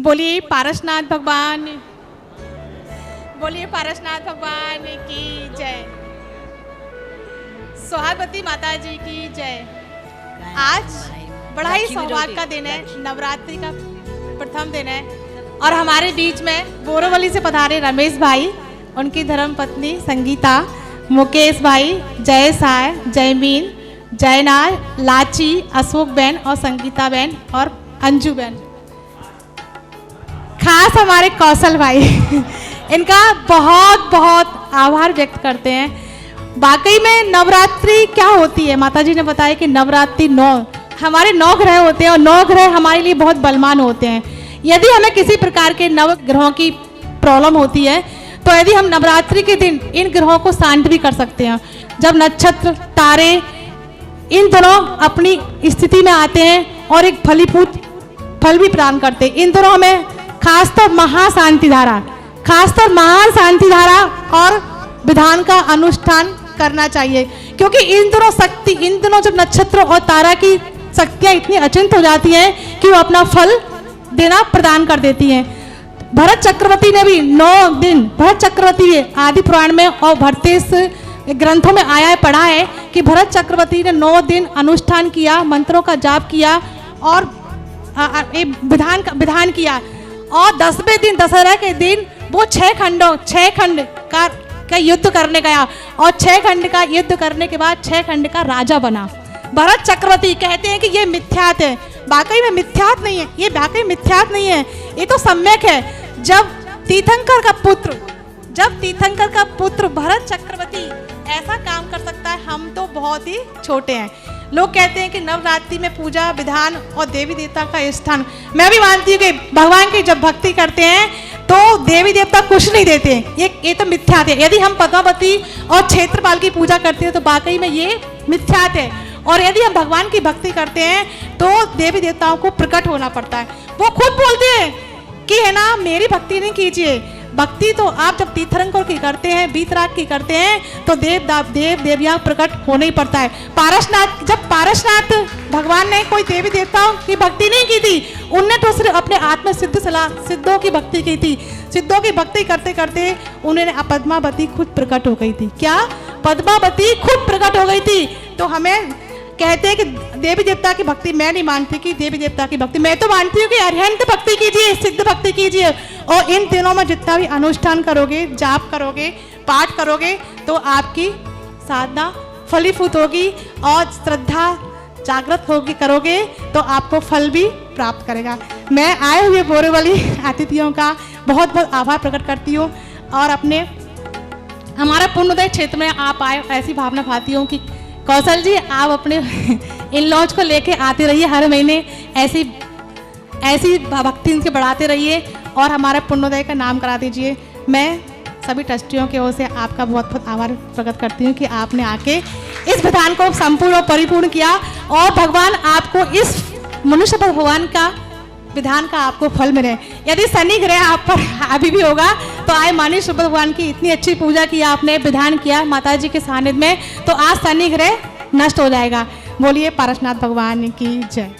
बोलिए पारसनाथ भगवान, बोलिए पारसनाथ भगवान की जय। सुहागवती माता जी की जय। आज बड़ा ही सौभाग्य का दिन है, नवरात्रि का प्रथम दिन है और हमारे बीच में बोरोवली से पधारे रमेश भाई, उनकी धर्म पत्नी संगीता, मुकेश भाई, जय साय, जयमीन, जयनार, लाची, अशोक बहन और संगीता बहन और अंजू बहन, खास हमारे कौशल भाई इनका बहुत बहुत आभार व्यक्त करते हैं। वाकई में नवरात्रि क्या होती है, माता जी ने बताया कि नवरात्रि हमारे 9 ग्रह होते हैं और 9 ग्रह हमारे लिए बहुत बलवान होते हैं। यदि हमें किसी प्रकार के नव ग्रहों की प्रॉब्लम होती है तो यदि हम नवरात्रि के दिन इन ग्रहों को शांत भी कर सकते हैं। जब नक्षत्र, तारे इन दोनों अपनी स्थिति में आते हैं और एक फलीभूत फल भी प्रदान करते हैं। इन दोनों हमें खासतौर महाशांति धारा, खासतौर महान शांति धारा और विधान का अनुष्ठान करना चाहिए, क्योंकि इन दोनों जब नक्षत्र और तारा की शक्तियाँ इतनी अचिंत हो जाती हैं कि वो अपना फल देना प्रदान कर देती हैं। भरत चक्रवर्ती ने भी 9 दिन, भरत चक्रवर्ती आदि पुराण में और भरतेश ग्रंथों में आया है, पढ़ा है कि भरत चक्रवर्ती ने 9 दिन अनुष्ठान किया, मंत्रों का जाप किया और विधान किया और 10वें दिन दशहरा के दिन वो 6 खंड का युद्ध करने गया और 6 खंड का युद्ध करने के बाद 6 खंड का राजा बना। भरत चक्रवर्ती कहते हैं कि ये मिथ्यात है, वाकई में मिथ्यात नहीं है, ये वाकई मिथ्यात नहीं है, ये तो सम्यक है। जब तीर्थंकर का पुत्र भरत चक्रवर्ती ऐसा काम कर सकता है, हम तो बहुत ही छोटे हैं। लोग कहते हैं कि नवरात्रि में पूजा विधान और देवी देवता का स्थान, मैं भी मानती हूँ कि भगवान की जब भक्ति करते हैं तो देवी देवता कुछ नहीं देते, ये तो मिथ्यात है। यदि हम पद्मावती और क्षेत्रपाल की पूजा करते हैं तो वाकई में ये मिथ्यात है। और यदि हम भगवान की भक्ति करते हैं तो देवी देवताओं को प्रकट होना पड़ता है। वो खुद बोलते हैं कि है ना, मेरी भक्ति नहीं कीजिए, भक्ति तो आप जब तीर्थंकर की करते हैं, बीतराग की करते हैं तो देव देवियाँ प्रकट होना ही पड़ता है। जब पारसनाथ भगवान ने कोई देवी देवताओं की भक्ति नहीं की थी, उनने तो सिर्फ अपने आत्म सिद्धों की भक्ति की थी। सिद्धों की भक्ति करते करते उन्हें पद्मावती खुद प्रकट हो गई थी। क्या पद्मावती खुद प्रकट हो गई थी? तो हमें कहते हैं कि देवी देवता की भक्ति, मैं नहीं मानती कि देवी देवता की भक्ति, मैं तो मानती हूँ कि अरिहंत भक्ति कीजिए, सिद्ध भक्ति कीजिए और इन दिनों में जितना भी अनुष्ठान करोगे, जाप करोगे, पाठ करोगे तो आपकी साधना फलीभूत होगी और श्रद्धा जागृत करोगे तो आपको फल भी प्राप्त करेगा। मैं आए हुए बोरेवली अतिथियों का बहुत बहुत आभार प्रकट करती हूँ और हमारा पुण्योदय क्षेत्र में आप आए, ऐसी भावना भाती हूँ कि कौशल जी आप अपने इन लॉज को लेके आते रहिए, हर महीने ऐसी भक्ति इनके बढ़ाते रहिए और हमारा पुण्योदय का नाम करा दीजिए। मैं सभी ट्रस्टियों की ओर से आपका बहुत बहुत आभार प्रकट करती हूँ कि आपने आके इस विधान को संपूर्ण और परिपूर्ण किया और भगवान आपको इस मनुष्य भगवान का विधान का आपको फल मिले। यदि शनि ग्रह आप पर अभी भी होगा तो आए मानिए शुभ भगवान की इतनी अच्छी पूजा की आपने, विधान किया माता जी के सानिध्य में, तो आज शनि ग्रह नष्ट हो जाएगा। बोलिए पारसनाथ भगवान की जय।